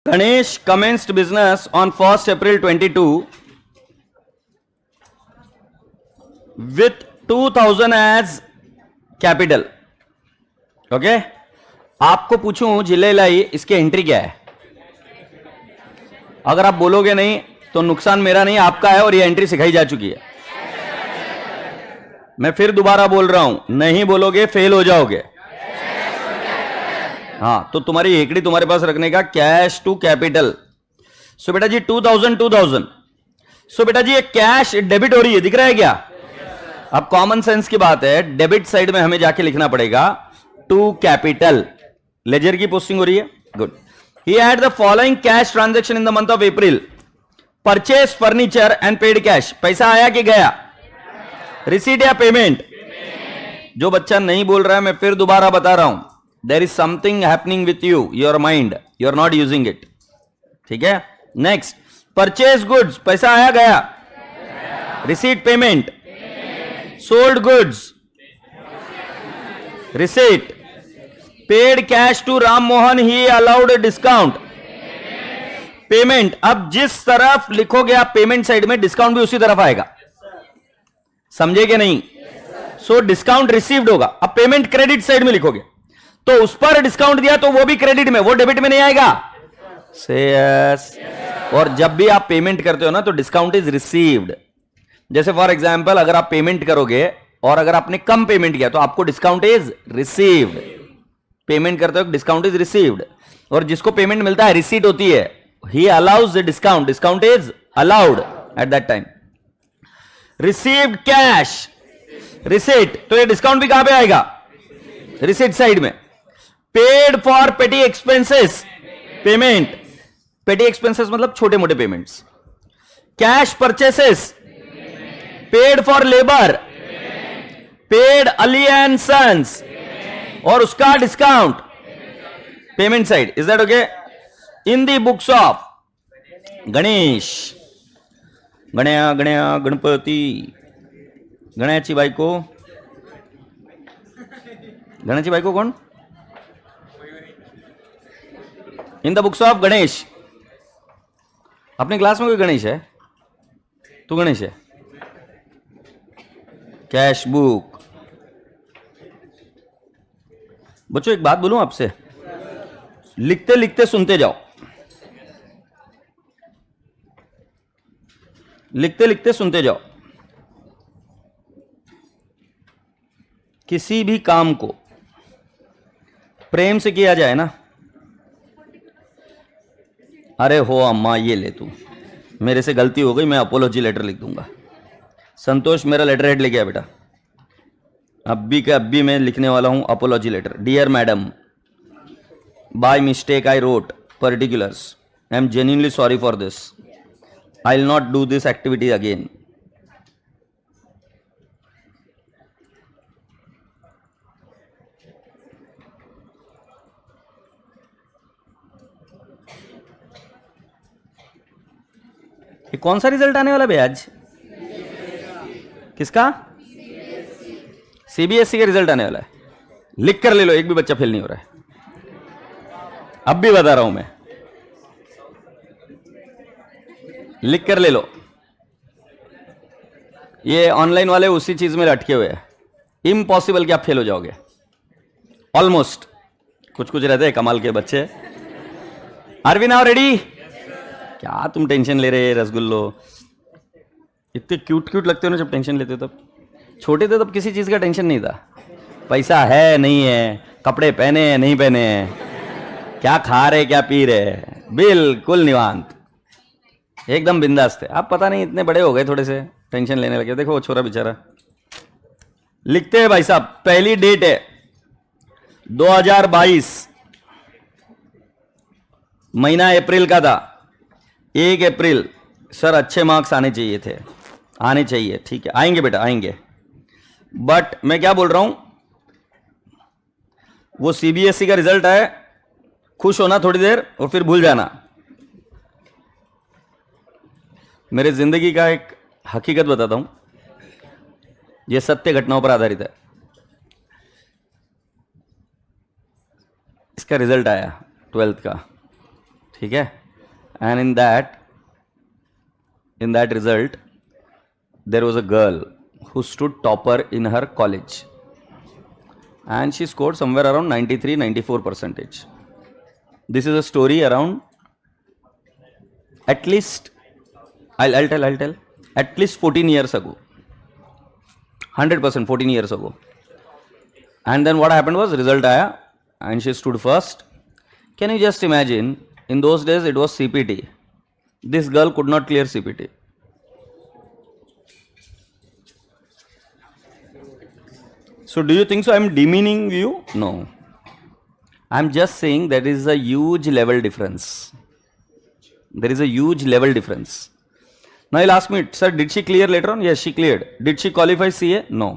Ganesh commenced business on 1st April 22 with 2000 as capital. Okay आपको पूछूं जिले लाई इसके एंट्री क्या है? अगर आप बोलोगे नहीं तो नुकसान मेरा नहीं आपका है और ये एंट्री सिखाई जा चुकी है. मैं फिर दोबारा बोल रहा हूं, नहीं बोलोगे फेल हो जाओगे. हाँ तो तुम्हारी एकड़ी तुम्हारे पास रखने का कैश टू कैपिटल. सो बेटा जी 2000. सो बेटा जी ये कैश डेबिट हो रही है, दिख रहा है क्या? अब कॉमन सेंस की बात है, डेबिट साइड में हमें जाके लिखना पड़ेगा टू कैपिटल. लेजर की पोस्टिंग हो रही है. Good. He had the following cash transaction in the month of April. Purchase furniture and paid cash. पैसा आया कि गया? रिसीट या पेमेंट? जो बच्चा नहीं बोल रहा है मैं फिर दोबारा बता रहा हूं, there is something happening with you, your mind, you are not using it. ठीक है. Next, purchase goods. पैसा आया गया? Receipt payment? Sold goods receipt. Paid cash to Ram Mohan, he allowed discount. Payment. अब जिस तरफ लिखोगे आप पेमेंट साइड में, डिस्काउंट भी उसी तरफ आएगा. समझे कि नहीं? सो डिस्काउंट रिसीव्ड होगा. अब पेमेंट क्रेडिट साइड में लिखोगे तो उस पर डिस्काउंट दिया तो वो भी क्रेडिट में, वो डेबिट में नहीं आएगा. से यस. और जब भी आप पेमेंट करते हो ना तो डिस्काउंट इज रिसीव्ड. जैसे फॉर एग्जांपल अगर आप पेमेंट करोगे और अगर आपने कम पेमेंट किया तो आपको डिस्काउंट इज रिसीव्ड. पेमेंट करते हो डिस्काउंट इज रिसीव्ड. और जिसको पेमेंट मिलता है रिसीट होती है, he allows the discount. Discount is allowed at that time. Received cash receipt, तो ये डिस्काउंट भी कहां पे आएगा? रिसीट साइड में. Paid for petty expenses, payment. Petty expenses मतलब छोटे मोटे payments. Cash purchases, paid for labour, paid Ali and sons और उसका discount payment side. Is that okay? In the books of Ganesh, Ganya Ganya Ganpati, गण्याची बायको, गण्याची बायको कौन? In the books of Ganesh. अपने क्लास में कोई गणेश है? तू गणेश है? Cash book. बच्चों एक बात बोलूं आपसे, लिखते लिखते सुनते जाओ. लिखते लिखते सुनते जाओ. किसी भी काम को प्रेम से किया जाए ना. अरे हो अम्मा ये ले तू, मेरे से गलती हो गई, मैं अपोलॉजी लेटर लिख दूंगा. संतोष मेरा लेटर हेड लेके आ बेटा. अभी के अभी मैं लिखने वाला हूं apology letter. Dear madam, by mistake I wrote particulars. I am genuinely sorry for this. I will not do this activity again. ये कौन सा रिजल्ट आने वाला भैया आज? किसका? सीबीएसई का रिजल्ट आने वाला है. लिख कर ले लो, एक भी बच्चा फेल नहीं हो रहा है. अब भी बता रहा हूं मैं, लिख कर ले लो. ये ऑनलाइन वाले उसी चीज में लटके हुए हैं. इम्पॉसिबल कि आप फेल हो जाओगे. ऑलमोस्ट. कुछ कुछ रहते हैं कमाल के बच्चे. Are we now ready? क्या तुम टेंशन ले रहे रसगुल्लो? इतने क्यूट क्यूट लगते हो ना जब टेंशन लेते हो. तब छोटे थे तब किसी चीज का टेंशन नहीं था. पैसा है नहीं है, कपड़े पहने हैं नहीं पहने हैं, क्या खा रहे क्या पी रहे, बिल्कुल निवांत, एकदम बिंदास थे. आप पता नहीं इतने बड़े हो गए, थोड़े से टेंशन लेने लगे. देखो वो छोरा बेचारा. लिखते हैं भाई साहब. पहली डेट है 2022, महीना अप्रैल का था. 1 अप्रैल. सर अच्छे मार्क्स आने चाहिए थे. आने चाहिए, ठीक है आएंगे बेटा आएंगे. बट मैं क्या बोल रहा हूं, वो सीबीएसई का रिजल्ट है, खुश होना थोड़ी देर और फिर भूल जाना. मेरे जिंदगी का एक हकीकत बताता हूं, यह सत्य घटनाओं पर आधारित है. इसका रिजल्ट आया 12th का, ठीक है, and in that result there was a girl who stood topper in her college and she scored somewhere around 93-94%. This is a story around at least I'll tell at least 14 years ago, 100% 14 years ago. And then what happened was result aaya and she stood first. Can you just imagine, in those days it was CPT. This girl could not clear CPT. So do you think so I'm demeaning you? No. I'm just saying there is a huge level difference. There is a huge level difference. Now you'll ask me, sir, did she clear later on? Yes, she cleared. Did she qualify CA? No.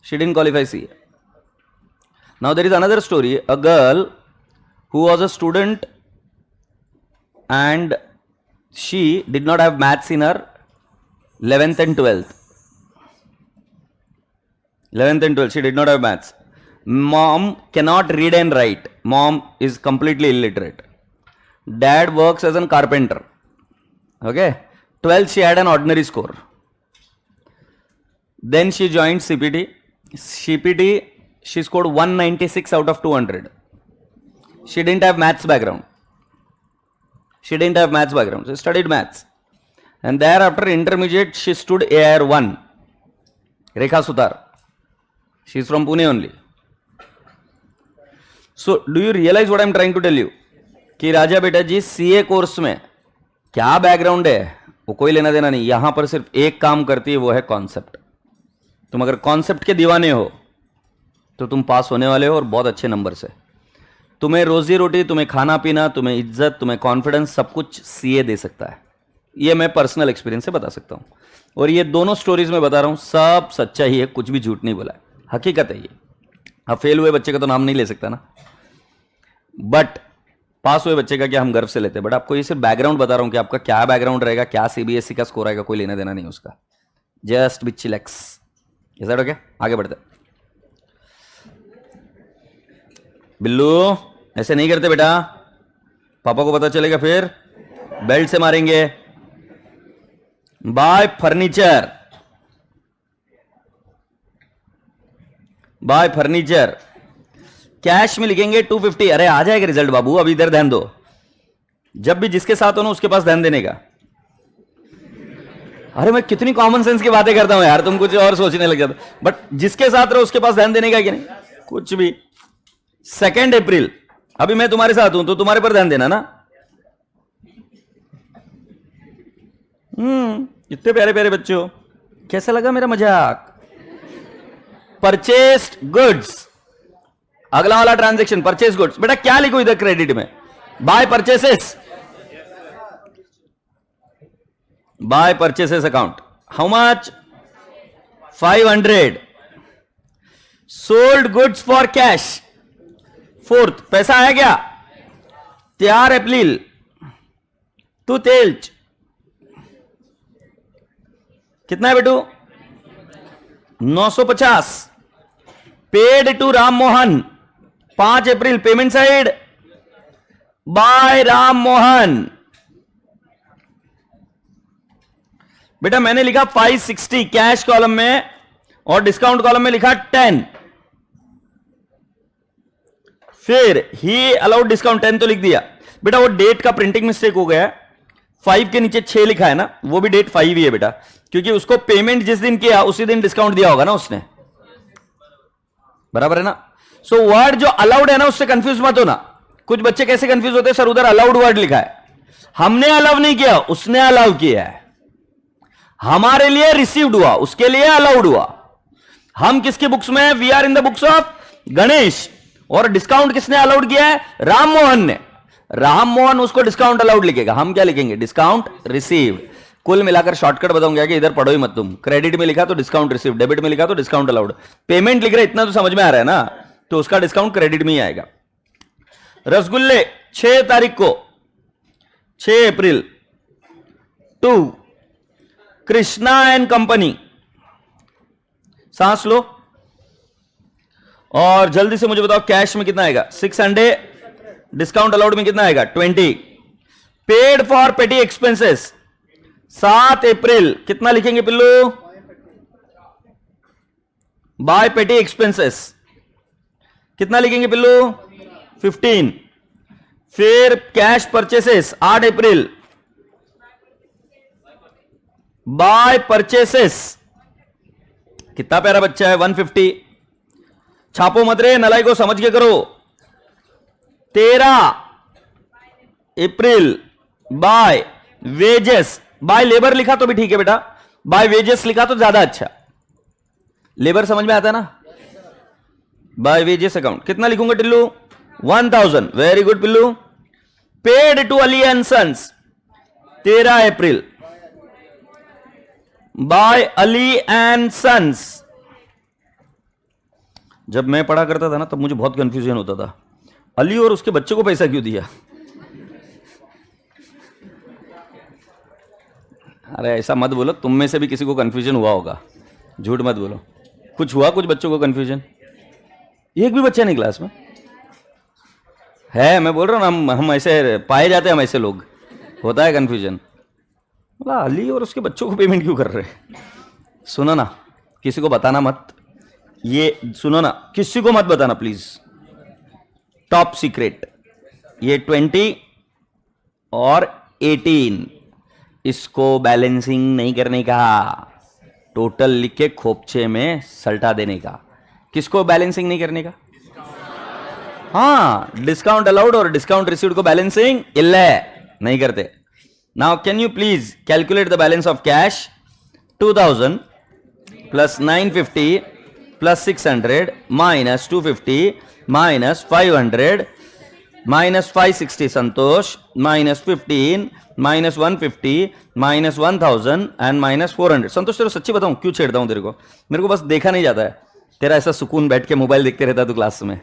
She didn't qualify CA. Now there is another story. A girl who was a student and she did not have maths in her 11th and 12th. 11th and 12th, she did not have maths. Mom cannot read and write. Mom is completely illiterate. Dad works as a carpenter. Okay. 12th, she had an ordinary score. Then she joined CPT. CPT, she scored 196 out of 200. She didn't have maths background. She studied maths. And thereafter, intermediate, she stood AIR 1. Rekha Sutar. She is from Pune only. So, do you realize what I am trying to tell you? कि राजा बेटा जी CA course में क्या background है वो कोई लेना देना नहीं. यहां पर सिर्फ एक काम करती है, वो है कॉन्सेप्ट. तुम अगर कॉन्सेप्ट के दीवाने हो तो तुम पास होने वाले हो और बहुत अच्छे नंबर से. तुम्हें रोजी रोटी, तुम्हें खाना पीना, तुम्हें इज्जत, तुम्हें कॉन्फिडेंस, सब कुछ CA दे सकता है. ये मैं पर्सनल एक्सपीरियंस से बता सकता हूं. और ये दोनों स्टोरीज में बता रहा हूं, सब सच्चा ही है, कुछ भी झूठ नहीं बोला है, हकीकत है ये. अब फेल हुए बच्चे का तो नाम नहीं ले सकता ना, बट पास हुए बच्चे का क्या हम गर्व से लेते हैं. बट आपको ये सिर्फ बैकग्राउंड बता रहा हूं कि आपका क्या बैकग्राउंड रहेगा, क्या CBSE का स्कोर आएगा, कोई लेना देना नहीं उसका. Just be chillax. Is that okay? आगे बढ़ते. बिल्लू ऐसे नहीं करते बेटा, पापा को पता चलेगा फिर बेल्ट से मारेंगे. Bye furniture. Bye furniture. Cash में लिखेंगे 250. अरे आ जाएगा रिजल्ट बाबू, अभी इधर ध्यान दो. जब भी जिसके साथ हो ना उसके पास ध्यान देने का. अरे मैं कितनी कॉमन सेंस की बातें करता हूं यार, तुम कुछ और सोचने लग जाते. बट जिसके साथ रहो उसके पास ध्यान देने का कि नहीं, कुछ भी. 2 अप्रैल, अभी मैं तुम्हारे साथ हूं तो तुम्हारे पर ध्यान देना ना. इतने प्यारे प्यारे बच्चे हो. कैसा लगा मेरा मजाक? परचेस्ड गुड्स, अगला वाला ट्रांजैक्शन परचेज गुड्स. बेटा क्या लिखो इधर क्रेडिट में? By purchases. By purchases account. How much? 500. Sold goods for cash. 4th, पैसा आया क्या? 4 अप्रैल टू तेल्च. कितना है बेटू? 950. Paid to Ram Mohan. 5 April payment side by Ram Mohan. बेटा मैंने लिखा 560 कैश कॉलम में और डिस्काउंट कॉलम में लिखा 10. फिर ही अलाउड डिस्काउंट 10 तो लिख दिया. बेटा वो डेट का प्रिंटिंग मिस्टेक हो गया. 5 के नीचे 6 लिखा है ना, वो भी डेट 5 ही है बेटा, क्योंकि उसको पेमेंट जिस दिन किया उसी दिन डिस्काउंट दिया होगा ना उसने. बराबर है ना? सो वर्ड जो अलाउड है ना उससे कंफ्यूज मत होना. कुछ बच्चे कैसे कंफ्यूज होते हैं, सर उधर अलाउड वर्ड लिखा है. हमने अलाउ नहीं किया, उसने अलाउ किया है. हमारे लिए रिसीव्ड हुआ, उसके लिए अलाउड हुआ. हम किसकी बुक्स में? We are in the books of Ganesh. और डिस्काउंट किसने अलाउड किया है? राम मोहन ने. राम मोहन उसको डिस्काउंट अलाउड लिखेगा, हम क्या लिखेंगे? Discount received. कुल मिलाकर शॉर्टकट बताऊंगा कि इधर पढ़ो ही मत तुम. क्रेडिट में लिखा तो डिस्काउंट रिसीव्ड, डेबिट में लिखा तो डिस्काउंट अलाउड, पेमेंट लिख रहे इतना तो समझ में आ रहा है ना, तो उसका डिस्काउंट क्रेडिट में ही आएगा. रसगुल्ले 6 तारीख को, 6 अप्रैल टू कृष्णा एंड कंपनी. सांस लो और जल्दी से मुझे बताओ कैश में कितना आएगा? 600. डिस्काउंट अलाउड में कितना आएगा 20। पेड फॉर पेटी एक्सपेंसेस 7 अप्रैल कितना लिखेंगे पिल्लू? बाय पेटी एक्सपेंसेस कितना लिखेंगे पिल्लू? 15। फिर कैश परचेसेस 8 अप्रैल बाय परचेसेस कितना प्यारा बच्चा है 150। छापो मत रे नलाई को समझ के करो। 13 April bye wages, by labour लिखा तो भी ठीक है बेटा, बाय वेजेस लिखा तो ज्यादा अच्छा। लेबर समझ में आता है ना? बाय वेजेस अकाउंट कितना लिखूंगा Tillu? 1000। Very good Pillu. Paid to Ali and sons 13 April by Ali and sons. जब मैं पढ़ा करता था ना तब मुझे बहुत कंफ्यूजन होता था, अली और उसके बच्चे को पैसा क्यों दिया? अरे ऐसा मत बोलो, तुम में से भी किसी को कंफ्यूजन हुआ होगा, झूठ मत बोलो। कुछ हुआ कुछ बच्चों को कंफ्यूजन? एक भी बच्चा नहीं क्लास में है? मैं बोल रहा हूं ना, हम ऐसे पाए जाते हैं, हम ऐसे लोग, होता है कंफ्यूजन। बोला अली और उसके बच्चों को पेमेंट क्यों कर रहे? सुनो ना, किसी को बताना मत, ये सुनो ना, किसी को मत बताना प्लीज, टॉप सीक्रेट। ये 20 और 18 इसको बैलेंसिंग नहीं करने का, टोटल लिख के खोपचे में सल्टा देने का। किसको बैलेंसिंग नहीं करने का? हाँ, डिस्काउंट अलाउड और डिस्काउंट रिसीव्ड को बैलेंसिंग इल्ले नहीं करते। Now can you please calculate the balance of cash? 2000 plus 950 plus 600 minus 250 minus 500 minus 560 Santosh minus 15 minus 150 minus 1000 and minus 400। संतोष तेरे सच्ची बताऊं क्यों छेड़ता हूं तेरे को? मेरे को बस देखा नहीं जाता है तेरा ऐसा सुकून, बैठ के मोबाइल देखते रहता है तू क्लास में,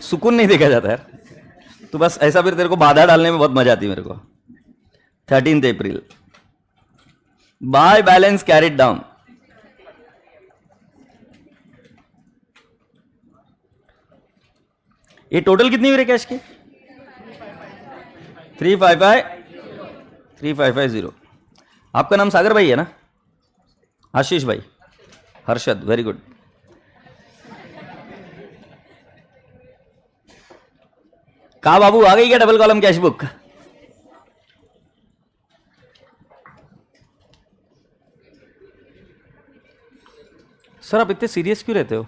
सुकून नहीं देखा जाता है। तो बस ऐसा, फिर तेरे को बाधा डालने में बहुत मजा आती है मेरे को। 13 April by balance carried down ये टोटल कितनी हुई रे कैश की? 3550। आपका नाम सागर भाई है ना? आशीष भाई, हर्षद, वेरी गुड। कहा बाबू आ गई क्या double column cash book? Sir आप इतने सीरियस क्यों रहते हो?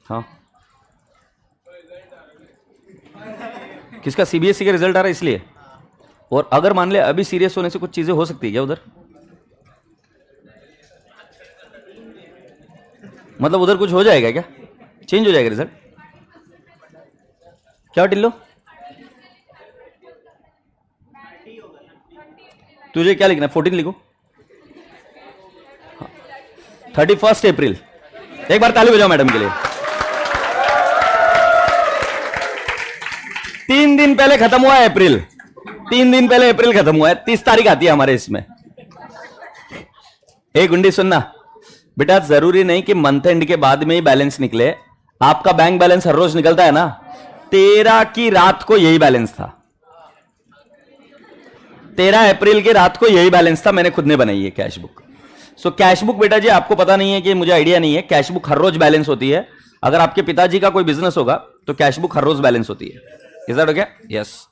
हाँ, किसका? सीबीएसई का रिजल्ट आ रहा है इसलिए? और अगर मान ले अभी सीरियस होने से कुछ चीजें हो सकती है क्या उधर? मतलब उधर कुछ हो जाएगा क्या? चेंज हो जाएगा रिजल्ट? क्या टिल्लो, तुझे क्या लिखना है? 14 लिखो। 31 अप्रैल। एक बार ताली बजाओ मैडम के लिए। 3 दिन पहले खत्म हुआ है अप्रैल, 3 दिन पहले अप्रैल खत्म हुआ है। 30 तारीख आती है हमारे इसमें। एक गुंडी सुनना बेटा, जरूरी नहीं कि मंथ एंड के बाद में ही बैलेंस निकले। आपका बैंक बैलेंस हर रोज निकलता है ना? 13 की रात को यही बैलेंस था, 13 अप्रैल की रात को यही बैलेंस था। मैंने खुद ने बनाई है cash book. So cash book बेटा जी, आपको पता नहीं है कि मुझे आइडिया नहीं है, कैश बुक हर रोज बैलेंस होती है। अगर आपके पिताजी का कोई बिजनेस होगा तो कैश बुक हर रोज बैलेंस होती है। Is that okay? यस।